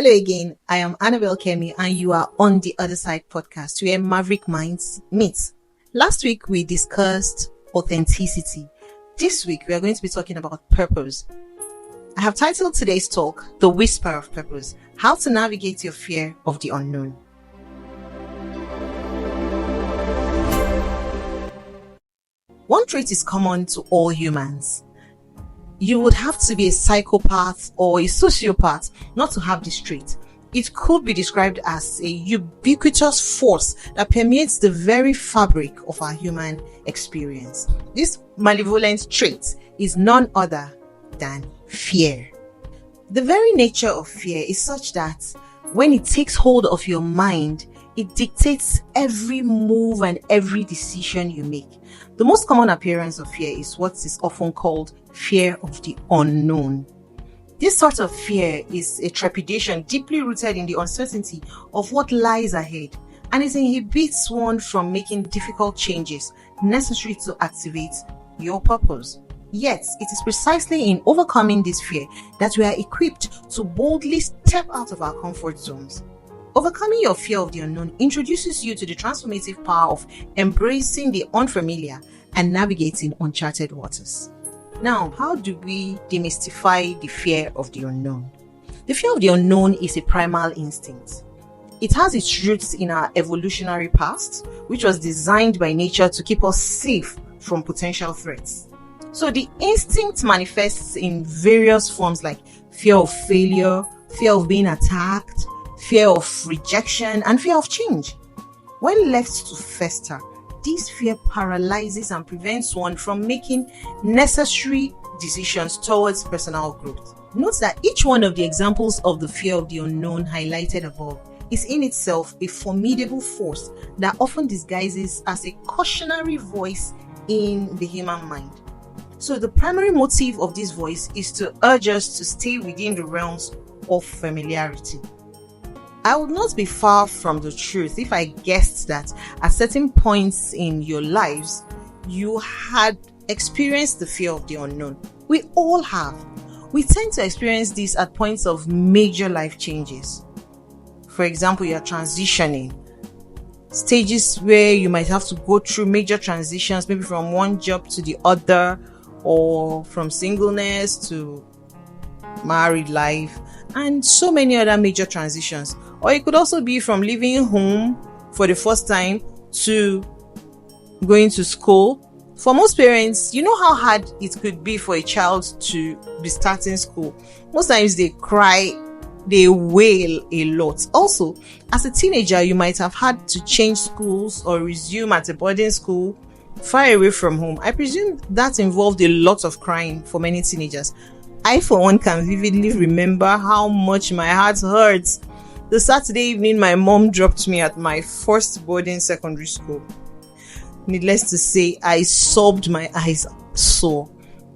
Hello again, I am Annabelle Kemi and you are on the Other Side podcast where Maverick Minds meet. Last week we discussed authenticity. This week we are going to be talking about purpose. I have titled today's talk, The Whisper of Purpose, How to Navigate Your Fear of the Unknown. One trait is common to all humans. You would have to be a psychopath or a sociopath not to have this trait. It could be described as a ubiquitous force that permeates the very fabric of our human experience. This malevolent trait is none other than fear. The very nature of fear is such that when it takes hold of your mind, it dictates every move and every decision you make. The most common appearance of fear is what is often called fear of the unknown. This sort of fear is a trepidation deeply rooted in the uncertainty of what lies ahead, and it inhibits one from making difficult changes necessary to activate your purpose. Yet, it is precisely in overcoming this fear that we are equipped to boldly step out of our comfort zones. Overcoming your fear of the unknown introduces you to the transformative power of embracing the unfamiliar and navigating uncharted waters. Now, how do we demystify the fear of the unknown? The fear of the unknown is a primal instinct. It has its roots in our evolutionary past, which was designed by nature to keep us safe from potential threats. So the instinct manifests in various forms like fear of failure, fear of being attacked, fear of rejection, and fear of change. When left to fester, this fear paralyzes and prevents one from making necessary decisions towards personal growth. Note that each one of the examples of the fear of the unknown highlighted above is in itself a formidable force that often disguises as a cautionary voice in the human mind. So the primary motive of this voice is to urge us to stay within the realms of familiarity. I would not be far from the truth if I guessed that at certain points in your lives, you had experienced the fear of the unknown. We all have. We tend to experience this at points of major life changes. For example, you're transitioning. Stages where you might have to go through major transitions, maybe from one job to the other, or from singleness to married life, and so many other major transitions. Or it could also be from leaving home for the first time to going to school. For most parents, you know how hard it could be for a child to be starting school. Most times they cry, they wail a lot. Also, as a teenager, you might have had to change schools or resume at a boarding school far away from home. I presume that involved a lot of crying for many teenagers. I, for one, can vividly remember how much my heart hurts the Saturday evening my mom dropped me at my first boarding secondary school. Needless to say, I sobbed my eyes sore.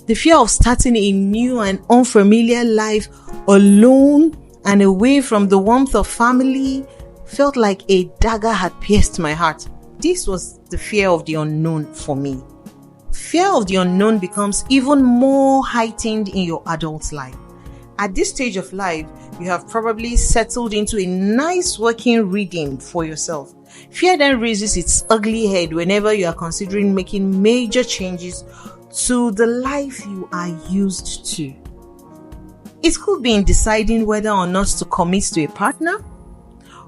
The fear of starting a new and unfamiliar life alone and away from the warmth of family felt like a dagger had pierced my heart. This was the fear of the unknown for me. Fear of the unknown becomes even more heightened in your adult life. At this stage of life, you have probably settled into a nice working rhythm for yourself. Fear then raises its ugly head whenever you are considering making major changes to the life you are used to. It could be in deciding whether or not to commit to a partner,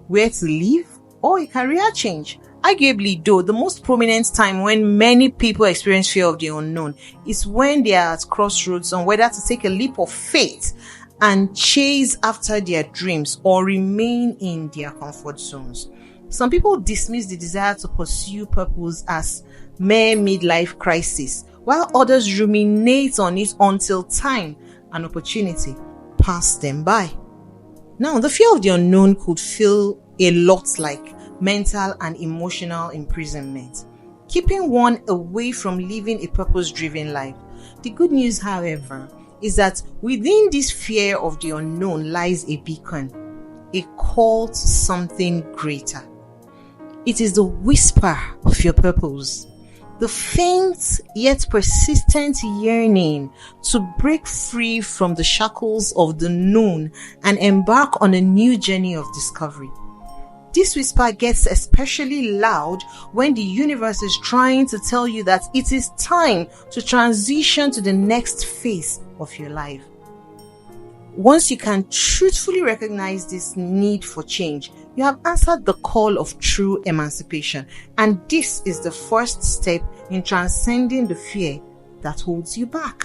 where to live, or a career change. Arguably, though, the most prominent time when many people experience fear of the unknown is when they are at crossroads on whether to take a leap of faith and chase after their dreams or remain in their comfort zones. Some people dismiss the desire to pursue purpose as mere midlife crisis, while others ruminate on it until time and opportunity pass them by. Now, the fear of the unknown could feel a lot like mental and emotional imprisonment, keeping one away from living a purpose-driven life. The good news, however, is that within this fear of the unknown lies a beacon, a call to something greater. It is the whisper of your purpose, The faint yet persistent yearning to break free from the shackles of the known and embark on a new journey of discovery. This whisper gets especially loud when the universe is trying to tell you that it is time to transition to the next phase of your life. Once you can truthfully recognize this need for change, you have answered the call of true emancipation. And this is the first step in transcending the fear that holds you back.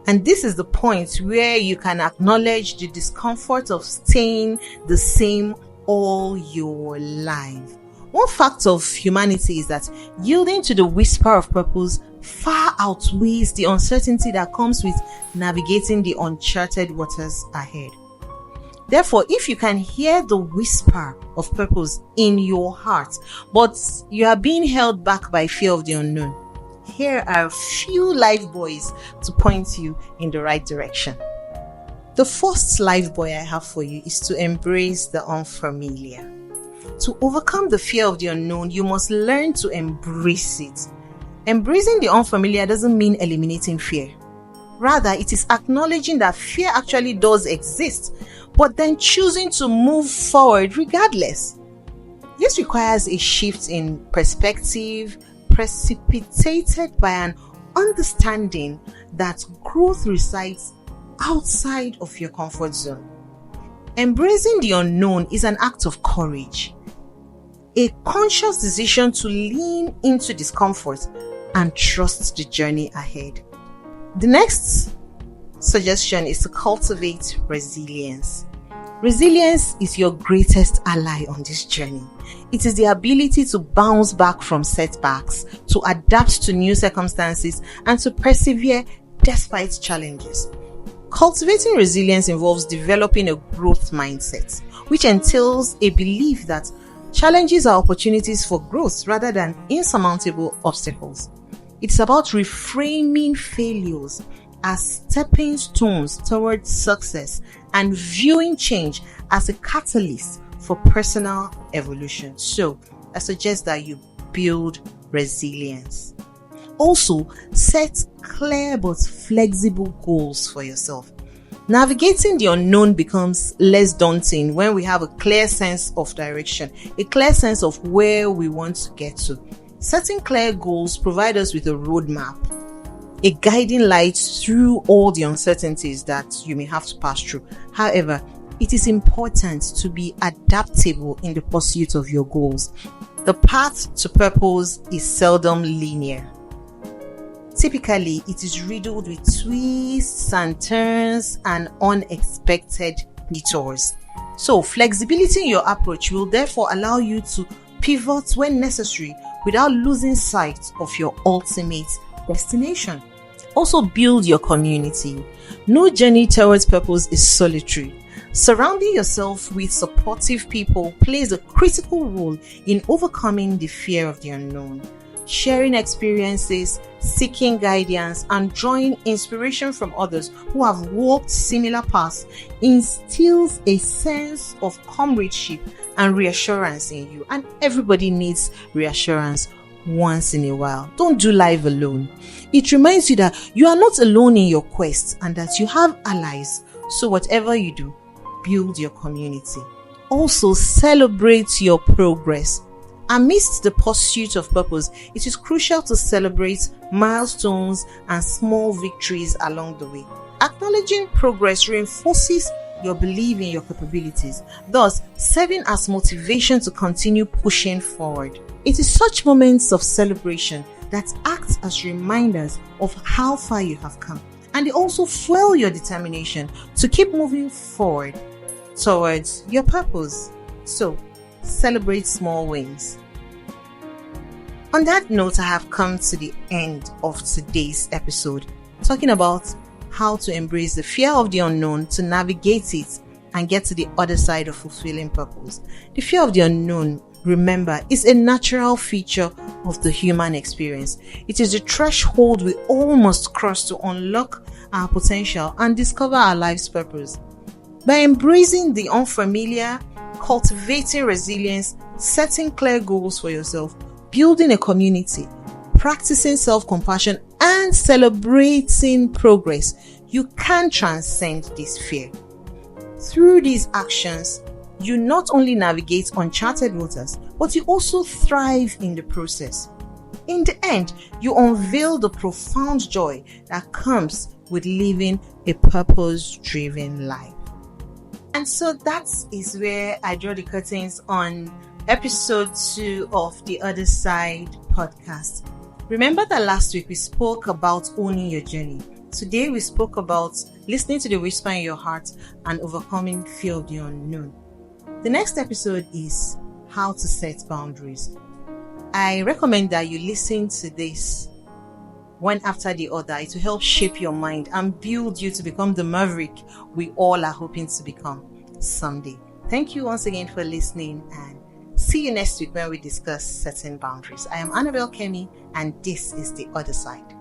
And this is the point where you can acknowledge the discomfort of staying the same all your life. One fact of humanity is that yielding to the whisper of purpose far outweighs the uncertainty that comes with navigating the uncharted waters ahead. Therefore, if you can hear the whisper of purpose in your heart, but you are being held back by fear of the unknown, here are a few life buoys to point you in the right direction. The first life buoy I have for you is to embrace the unfamiliar. To overcome the fear of the unknown, you must learn to embrace it. Embracing the unfamiliar doesn't mean eliminating fear. Rather, it is acknowledging that fear actually does exist, but then choosing to move forward regardless. This requires a shift in perspective, precipitated by an understanding that growth resides outside of your comfort zone. Embracing the unknown is an act of courage, a conscious decision to lean into discomfort and trust the journey ahead. The next suggestion is to cultivate resilience. Resilience is your greatest ally on this journey. It is the ability to bounce back from setbacks, to adapt to new circumstances, and to persevere despite challenges. Cultivating resilience involves developing a growth mindset, which entails a belief that challenges are opportunities for growth rather than insurmountable obstacles. It's about reframing failures as stepping stones towards success and viewing change as a catalyst for personal evolution. So, I suggest that you build resilience. Also, set clear but flexible goals for yourself. Navigating the unknown becomes less daunting when we have a clear sense of direction, a clear sense of where we want to get to. Setting clear goals provide us with a roadmap, a guiding light through all the uncertainties that you may have to pass through. However, it is important to be adaptable in the pursuit of your goals. The path to purpose is seldom linear. Typically, it is riddled with twists and turns and unexpected detours. So, flexibility in your approach will therefore allow you to pivot when necessary without losing sight of your ultimate destination. Also, build your community. No journey towards purpose is solitary. Surrounding yourself with supportive people plays a critical role in overcoming the fear of the unknown. Sharing experiences, seeking guidance, and drawing inspiration from others who have walked similar paths instills a sense of comradeship and reassurance in you. And everybody needs reassurance once in a while. Don't do life alone. It reminds you that you are not alone in your quest and that you have allies. So whatever you do, build your community. Also, celebrate your progress. Amidst the pursuit of purpose, it is crucial to celebrate milestones and small victories along the way. Acknowledging progress reinforces your belief in your capabilities, thus serving as motivation to continue pushing forward. It is such moments of celebration that act as reminders of how far you have come, and they also fuel your determination to keep moving forward towards your purpose. So, celebrate small wins. On that note, I have come to the end of today's episode, talking about how to embrace the fear of the unknown to navigate it and get to the other side of fulfilling purpose. The fear of the unknown, remember, is a natural feature of the human experience. It is the threshold we all must cross to unlock our potential and discover our life's purpose. By embracing the unfamiliar, cultivating resilience, setting clear goals for yourself, building a community, practicing self-compassion and celebrating progress, you can transcend this fear. Through these actions, you not only navigate uncharted waters, but you also thrive in the process. In the end, you unveil the profound joy that comes with living a purpose-driven life. And so that is where I draw the curtains on episode 2 of the Other Side podcast. Remember that last week we spoke about owning your journey. Today we spoke about listening to the whisper in your heart and overcoming fear of the unknown. The next episode is how to set boundaries. I recommend that you listen to this one after the other. It will help shape your mind and build you to become the maverick we all are hoping to become someday. Thank you once again for listening, and see you next week when we discuss setting boundaries. I am Annabelle Kemi, and this is The Other Side.